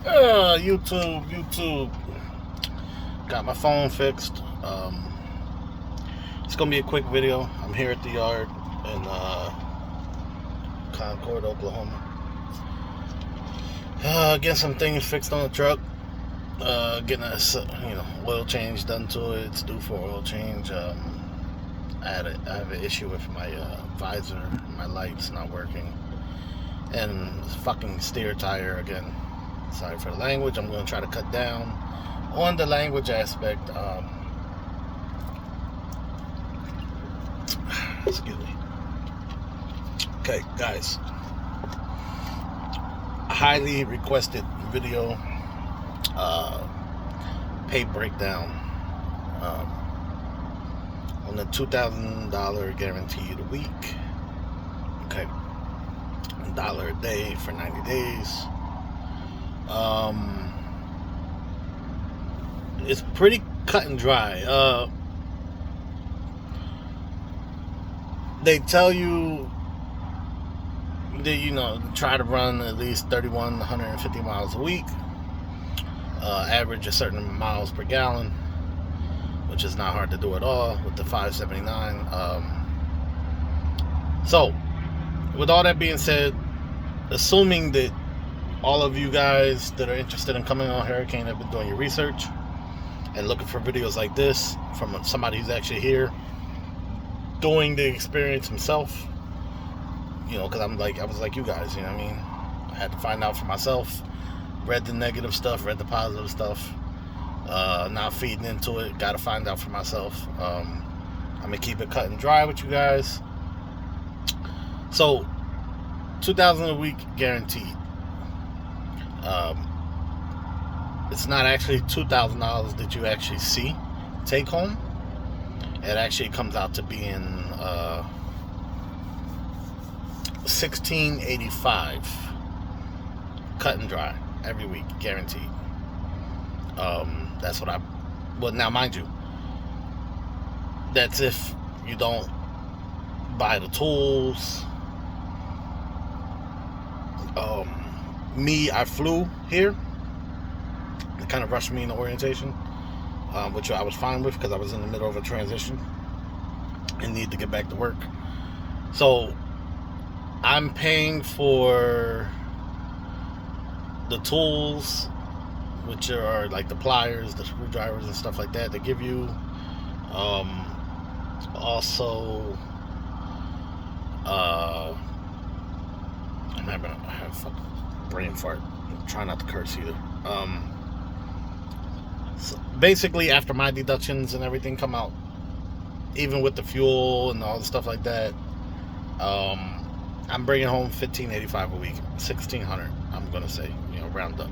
YouTube. Got my phone fixed. It's gonna be a quick video. I'm here at the yard in Concord, Oklahoma. Getting some things fixed on the truck. Getting a oil change done to it. It's due for oil change. I have an issue with my visor. My light's not working, and fucking steer tire again. Sorry for the language. I'm going to try to cut down on the language aspect. Excuse me. Okay, guys. Highly requested video. Pay breakdown on the $2,000 guaranteed a week. Okay, $1 a day for 90 days. It's pretty cut and dry. They tell you that, try to run at least 3,150 miles a week. Average a certain miles per gallon, which is not hard to do at all with the 579. So, with all that being said, assuming that all of you guys that are interested in coming on Hurricane have been doing your research and looking for videos like this from somebody who's actually here doing the experience himself, because I was like you guys, I mean? I had to find out for myself, read the negative stuff, read the positive stuff, not feeding into it, got to find out for myself. I'm going to keep it cut and dry with you guys. So, $2,000 a week guaranteed. It's not actually $2,000 that you actually see take home. It actually comes out to being $1,685 cut and dry every week, guaranteed. That's what well, now mind you, that's if you don't buy the tools. I flew here. It kind of rushed me into orientation, which I was fine with because I was in the middle of a transition and needed to get back to work. So I'm paying for the tools, which are like the pliers, the screwdrivers, and stuff like that. They give you. Also, I have a fucking brain fart. I'm trying not to curse either. So basically, after my deductions and everything come out, even with the fuel and all the stuff like that, I'm bringing home $1,585 a week, $1,600. I'm gonna say, round up.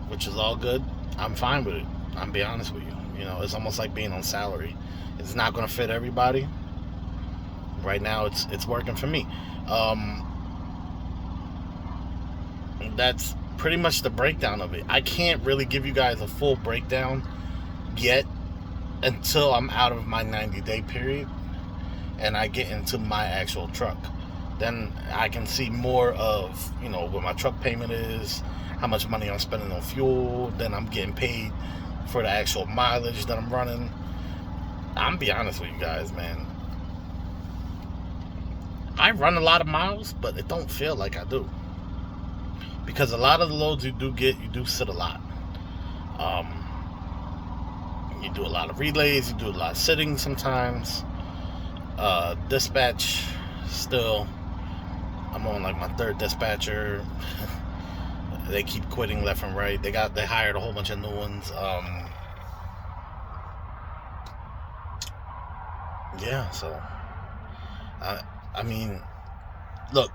Which is all good. I'm fine with it. I'm be honest with you. It's almost like being on salary. It's not gonna fit everybody. Right now, it's working for me. That's pretty much the breakdown of it. I can't really give you guys a full breakdown yet until I'm out of my 90-day period and I get into my actual truck. Then I can see more of, what my truck payment is, how much money I'm spending on fuel, then I'm getting paid for the actual mileage that I'm running. I'm be honest with you guys, man. I run a lot of miles, but it don't feel like I do. Because a lot of the loads you do get, you do sit a lot. You do a lot of relays, you do a lot of sitting sometimes. Dispatch, still, I'm on like my third dispatcher. They keep quitting left and right. They hired a whole bunch of new ones. Yeah, so I mean, look,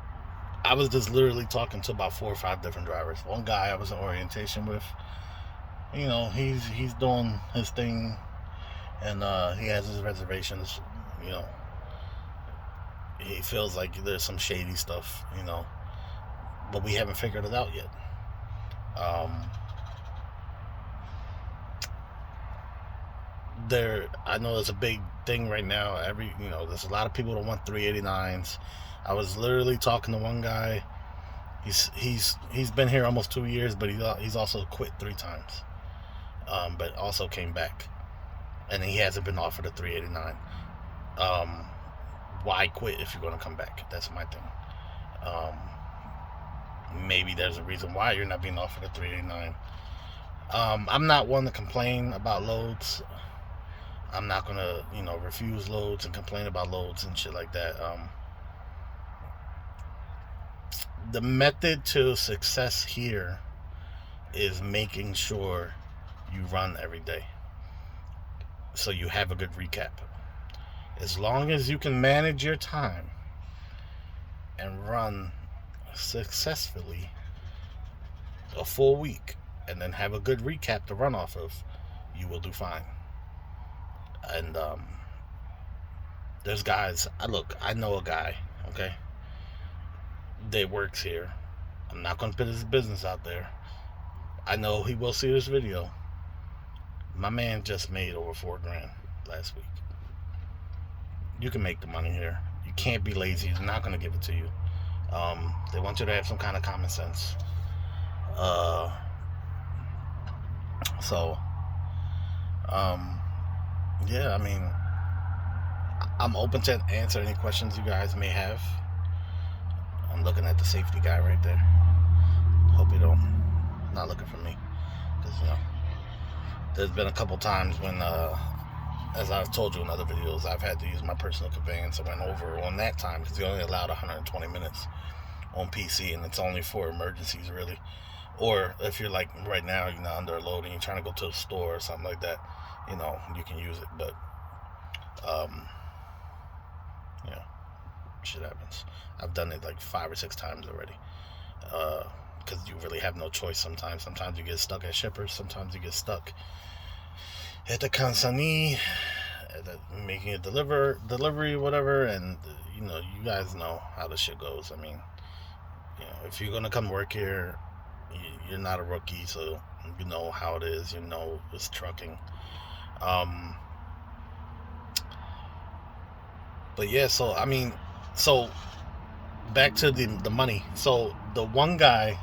I was just literally talking to about 4 or 5 different drivers. One guy I was in orientation with, he's doing his thing, and he has his reservations. He feels like there's some shady stuff, but we haven't figured it out yet. I know there's a big thing right now. There's a lot of people that want 389s. I was literally talking to one guy. He's been here almost 2 years, but he's also quit 3 times, but also came back, and he hasn't been offered a 389. Why quit if you're going to come back? That's my thing. Maybe there's a reason why you're not being offered a 389. I'm not one to complain about loads. I'm not going to, refuse loads and complain about loads and shit like that. The method to success here is making sure you run every day, so you have a good recap. As long as you can manage your time and run successfully a full week and then have a good recap to run off of, you will do fine. And there's guys, I know a guy, okay, that works here. I'm not going to put his business out there. I know he will see this video. My man just made over $4,000 last week. You can make the money here. You can't be lazy. He's not going to give it to you. They want you to have some kind of common sense. Yeah, I mean, I'm open to answer any questions you guys may have. I'm looking at the safety guy right there. Hope you don't. Not looking for me, because there's been a couple times when, as I've told you in other videos, I've had to use my personal conveyance. I went over on that time because they only allowed 120 minutes on PC, and it's only for emergencies, really. Or if you're like right now, you're not under a load and you're trying to go to the store or something like that, you can use it. But shit happens. I've done it like 5 or 6 times already, because you really have no choice sometimes. Sometimes you get stuck at shippers, sometimes you get stuck at the consignee, making a delivery, whatever. And you guys know how this shit goes. I mean, if you're gonna come work here, you're not a rookie, so you know how it is. It's trucking. But yeah, so back to the money. So the one guy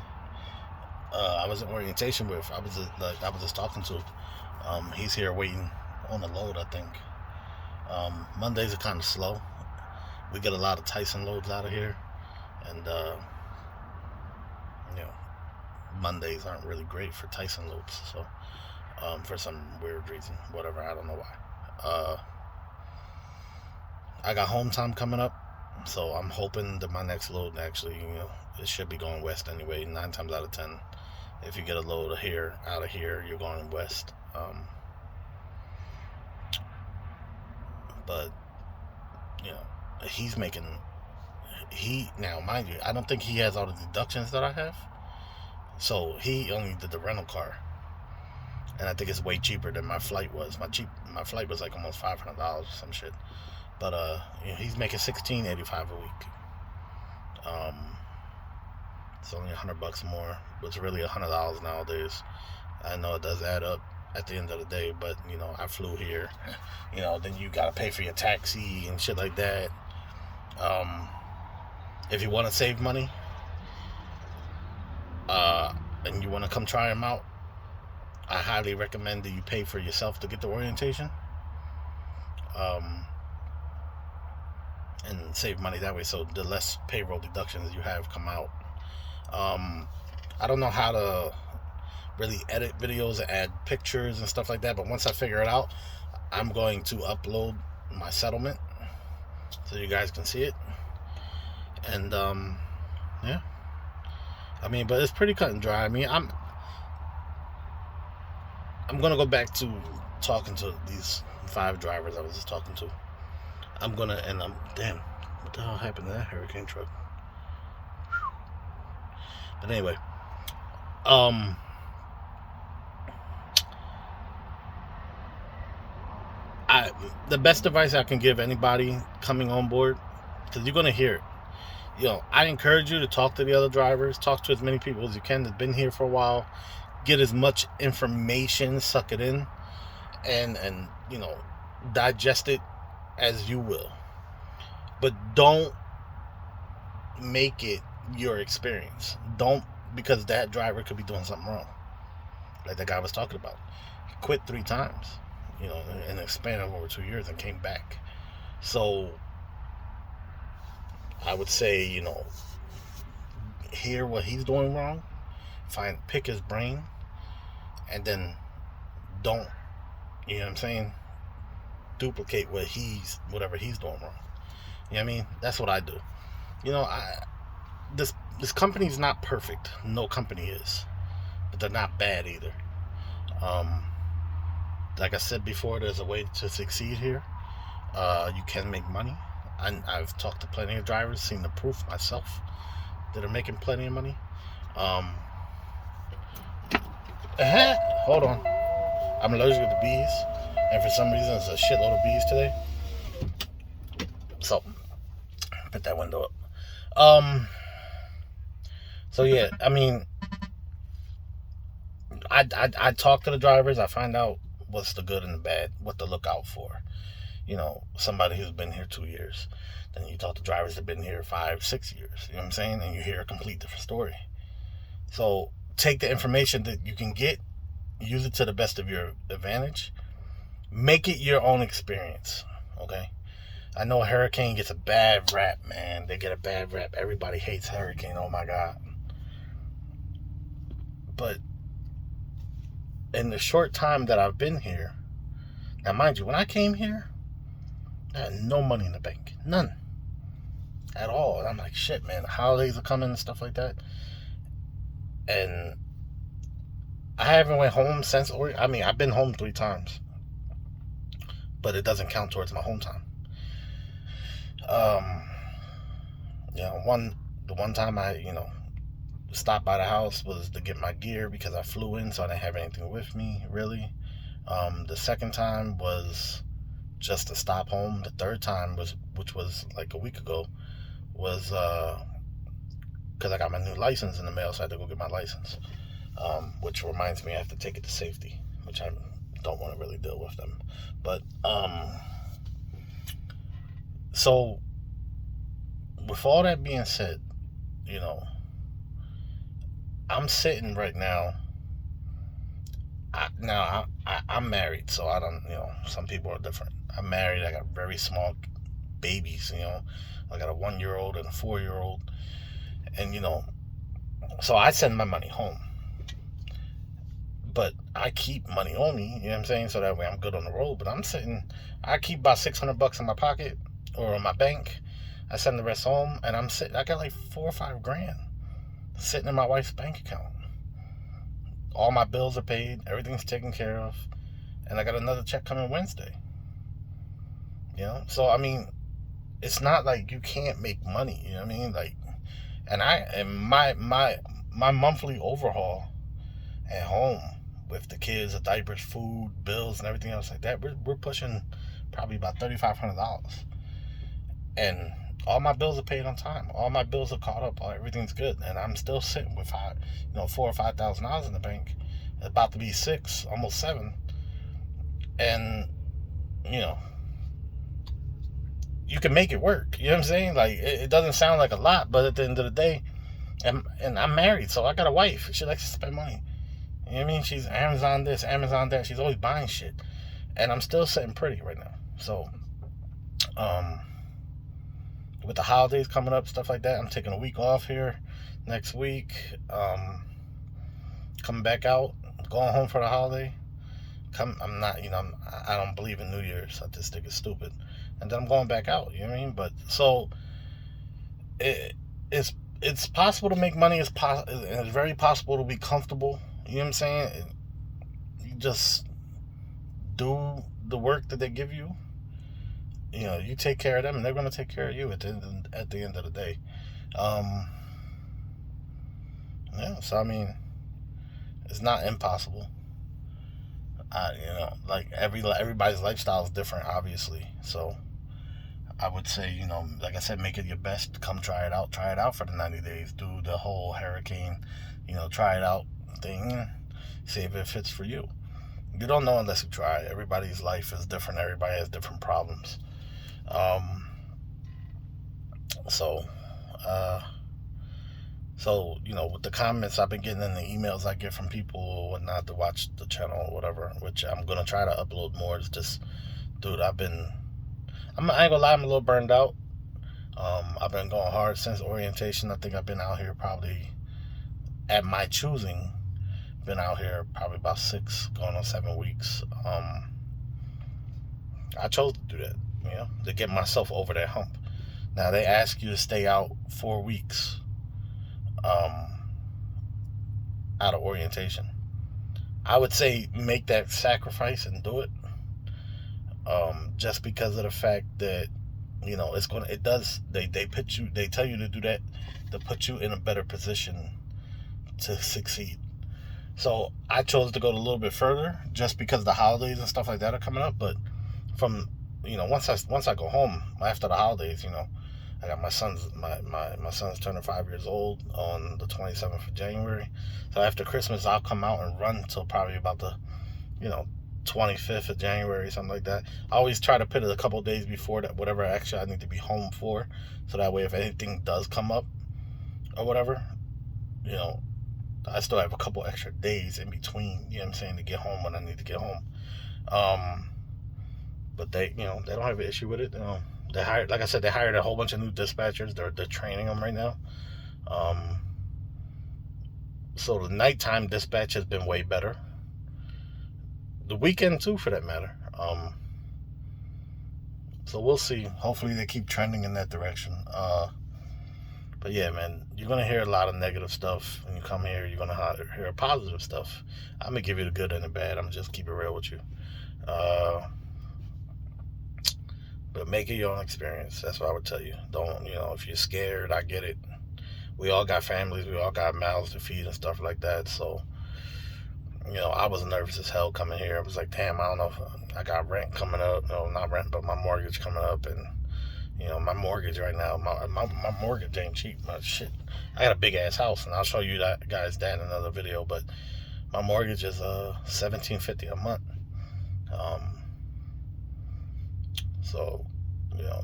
I was in orientation with, I was just talking to. He's here waiting on the load, I think. Mondays are kind of slow. We get a lot of Tyson loads out of here, and Mondays aren't really great for Tyson loads. So for some weird reason, whatever, I don't know why. I got home time coming up, so I'm hoping that my next load actually, it should be going west anyway. 9 times out of 10, if you get a load out of here, you're going west. But he's making. Now, mind you, I don't think he has all the deductions that I have. So he only did the rental car, and I think it's way cheaper than my flight was. My flight was like almost $500 or some shit. But he's making $1,685 a week. It's only $100 more, but it's really $100 nowadays. I know it does add up at the end of the day, but I flew here. Then you gotta pay for your taxi and shit like that. If you want to save money, and you want to come try them out, I highly recommend that you pay for yourself to get the orientation. And save money that way, so the less payroll deductions you have come out. I don't know how to really edit videos and add pictures and stuff like that, but once I figure it out, I'm going to upload my settlement so you guys can see it. And yeah, I mean, but it's pretty cut and dry. I mean, I'm gonna go back to talking to these 5 drivers I was just talking to. Damn, what the hell happened to that Hurricane truck? But anyway, the best advice I can give anybody coming on board, because you're gonna hear it. I encourage you to talk to the other drivers, talk to as many people as you can that's been here for a while, get as much information, suck it in, and digest it as you will. But don't make it your experience. Don't, because that driver could be doing something wrong. Like the guy was talking about. He quit 3 times, in a span of over 2 years and came back. So I would say, hear what he's doing wrong, pick his brain, and then don't, you know what I'm saying, duplicate whatever he's doing wrong. You know what I mean? That's what I do. This company's not perfect. No company is, but they're not bad either. Like I said before, there's a way to succeed here. You can make money. I've talked to plenty of drivers, seen the proof myself that are making plenty of money. Hold on. I'm allergic to bees, and for some reason, there's a shitload of bees today. So, put that window up. So yeah, I mean, I talk to the drivers. I find out what's the good and the bad, what to look out for. Somebody who's been here 2 years. Then you talk to drivers that've been here 5, 6 years. You know what I'm saying? And you hear a complete different story. So take the information that you can get, use it to the best of your advantage. Make it your own experience. Okay? I know Hurricane gets a bad rap, man. They get a bad rap. Everybody hates Hurricane. Oh my God. But in the short time that I've been here, now mind you, when I came here, I had no money in the bank. None. At all. And I'm like, shit, man, the holidays are coming and stuff like that. And I haven't went home since. I mean, I've been home 3 times. But it doesn't count towards my home time. The one time I, stopped by the house was to get my gear because I flew in, so I didn't have anything with me, really. The second time was just to stop home. The third time which was like a week ago, was because I got my new license in the mail, so I had to go get my license. Which reminds me, I have to take it to safety, which I don't want to really deal with them. But so with all that being said, I'm sitting right now. I'm married, so I don't, some people are different. I'm married. I got very small babies, I got a 1-year-old and a 4-year-old. And, so I send my money home. But I keep money on me, you know what I'm saying? So that way I'm good on the road. But I keep about $600 in my pocket or in my bank. I send the rest home, and I got like $4 or $5 grand sitting in my wife's bank account. All my bills are paid, everything's taken care of, and I got another check coming Wednesday. So I mean, it's not like you can't make money, you know what I mean? Like, and my monthly overhaul at home with the kids, the diapers, food, bills, and everything else like that, we're pushing probably about $3,500, and all my bills are paid on time. All my bills are caught up. Everything's good, and I'm still sitting with $4,000 or $5,000 in the bank. It's about to be $6,000, almost $7,000, and you can make it work. You know what I'm saying? Like, it doesn't sound like a lot, but at the end of the day, and I'm married, so I got a wife. She likes to spend money. You know what I mean? She's Amazon this, Amazon that. She's always buying shit, and I'm still sitting pretty right now. So, with the holidays coming up, stuff like that, I'm taking a week off here next week. Coming back out, going home for the holiday. I'm not, I don't believe in New Year's. I just think it's stupid. And then I'm going back out, you know what I mean? But so it's possible to make money. It's very possible to be comfortable. You know what I'm saying? You just do the work that they give you. You take care of them, and they're going to take care of you at the end of the day. So I mean, it's not impossible. Like everybody's lifestyle is different, obviously. So I would say, like I said, make it your best. Come try it out. Try it out for the 90 days. Do the whole Hurricane, try it out thing. See if it fits for you. You don't know unless you try. Everybody's life is different. Everybody has different problems. So, with the comments I've been getting and the emails I get from people or whatnot to watch the channel or whatever, which I'm going to try to upload more, is just, dude, I ain't gonna lie, I'm a little burned out. I've been going hard since orientation. I think I've been out here probably, at my choosing, been out here probably about 6, going on 7 weeks. I chose to do that, to get myself over that hump. Now, they ask you to stay out 4 weeks out of orientation. I would say make that sacrifice and do it, just because of the fact that they tell you to do that to put you in a better position to succeed. So I chose to go a little bit further just because the holidays and stuff like that are coming up. But from once I go home after the holidays, I got my son's turning 5 years old on the 27th of January. So after Christmas, I'll come out and run till probably about the 25th of January, something like that. I always try to put it a couple of days before that, whatever actually I need to be home for, so that way if anything does come up or whatever, I still have a couple extra days in between, to get home when I need to get home. But they don't have an issue with it. They hired, like I said, they hired a whole bunch of new dispatchers. They're training them right now. So the nighttime dispatch has been way better. The weekend too, for that matter. So we'll see. Hopefully they keep trending in that direction. But yeah, man, you're going to hear a lot of negative stuff when you come here. You're going to hear positive stuff. I'm going to give you the good and the bad. I'm going to just keep it real with you. But make it your own experience. That's what I would tell you. Don't, if you're scared, I get it. We all got families. We all got mouths to feed and stuff like that. So, I was nervous as hell coming here. I was like, damn, I don't know if I got rent coming up. No, not rent, but my mortgage coming up. And, my mortgage right now, my mortgage ain't cheap. But shit, I got a big-ass house, and I'll show you that in another video. But my mortgage is $1,750 a month. So,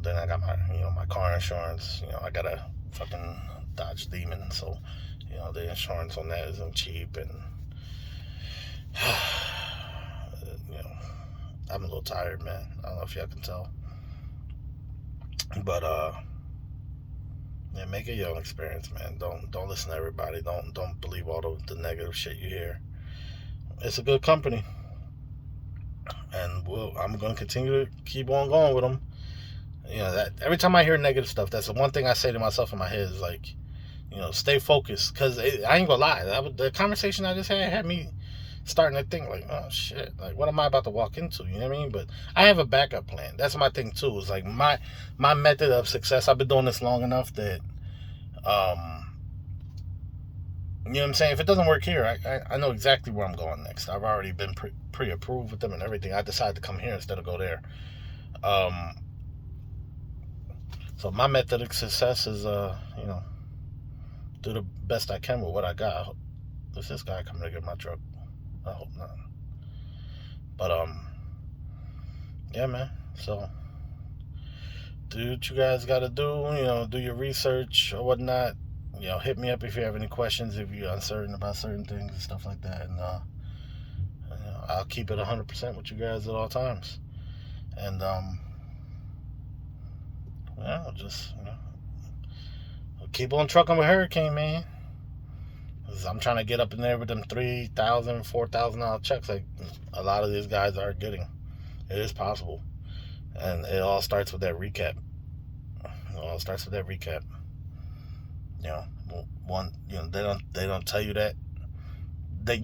then I got my car insurance. I got a fucking Dodge Demon, so, the insurance on that isn't cheap, and, I'm a little tired, man. I don't know if y'all can tell. But, yeah, make it your own experience, man. Don't listen to everybody. Don't believe all the negative shit you hear. It's a good company. And I'm going to continue to keep on going with them. That every time I hear negative stuff, that's the one thing I say to myself in my head is like, stay focused. Because I ain't going to lie. The conversation I just had me starting to think like, oh shit, like what am I about to walk into? You know what I mean? But I have a backup plan. That's my thing too. Is like my method of success. I've been doing this long enough that, you know what I'm saying? If it doesn't work here, I know exactly where I'm going next. I've already been pre-approved with them and everything. I decided to come here instead of go there. So my method of success is, do the best I can with what I got. Is this guy coming to get my truck? I hope not. But, yeah, man. So, do what you guys got to do. Do your research or whatnot. Hit me up if you have any questions, if you're uncertain about certain things and stuff like that. And, I'll keep it 100% with you guys at all times. And, just, I'll keep on trucking with Hurricane, man. I'm trying to get up in there with them $3,000, $4,000 checks like a lot of these guys are getting. It is possible. And it all starts with that recap. They don't tell you that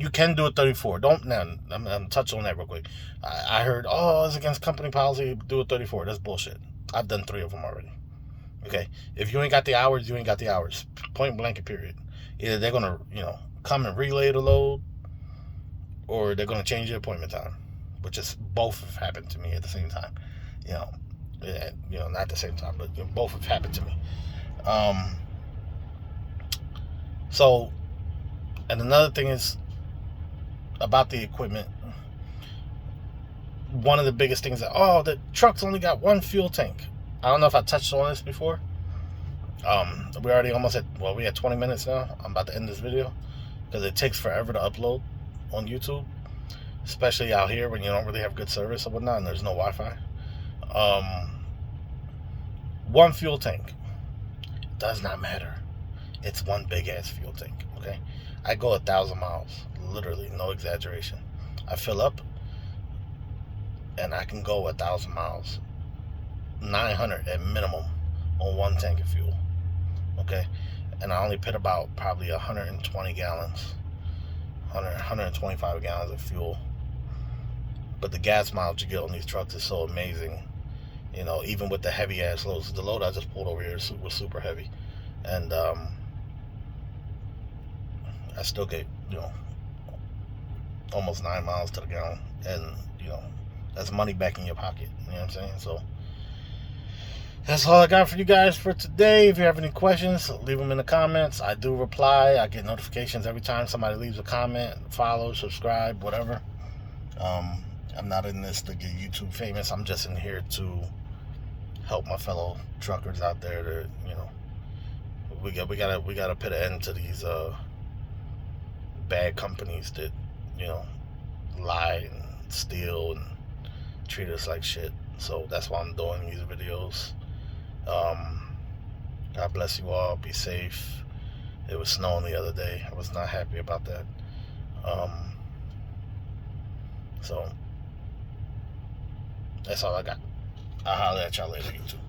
you can do a 34. I'm touching on that real quick. I heard, it's against company policy, do a 34. That's bullshit. I've done 3 of them already. Okay, if you ain't got the hours, you ain't got the hours. Point blank, period. Either they're gonna, come and relay the load, or they're gonna change your appointment time, which is both have happened to me at the same time. Not at the same time, but both have happened to me. So, and another thing is about the equipment. One of the biggest things that, the truck's only got 1 fuel tank. I don't know if I touched on this before. We already almost at, well, we had 20 minutes now. I'm about to end this video because it takes forever to upload on YouTube, especially out here when you don't really have good service or whatnot and there's no Wi-Fi. One fuel tank does not matter. It's one big ass fuel tank. Okay, I go 1,000 miles, literally, no exaggeration. I fill up and I can go 1,000 miles, 900 at minimum on one tank of fuel. Okay, and I only put about probably 120 gallons, 125 gallons of fuel. But the gas mileage you get on these trucks is so amazing. You know, even with the heavy ass loads. The load I just pulled over here was super heavy, and I still get, you know, almost 9 miles to the gallon, and you know, that's money back in your pocket. You know what I'm saying? So that's all I got for you guys for today. If you have any questions, leave them in the comments. I do reply. I get notifications every time somebody leaves a comment. Follow, subscribe, whatever. I'm not in this to get YouTube famous. I'm just in here to help my fellow truckers out there. To, you know, we gotta put an end to these bad companies that, you know, lie and steal and treat us like shit. So that's why I'm doing these videos. God bless you all. Be safe. It was snowing the other day. I was not happy about that. So that's all I got. I'll holler at y'all later, YouTube.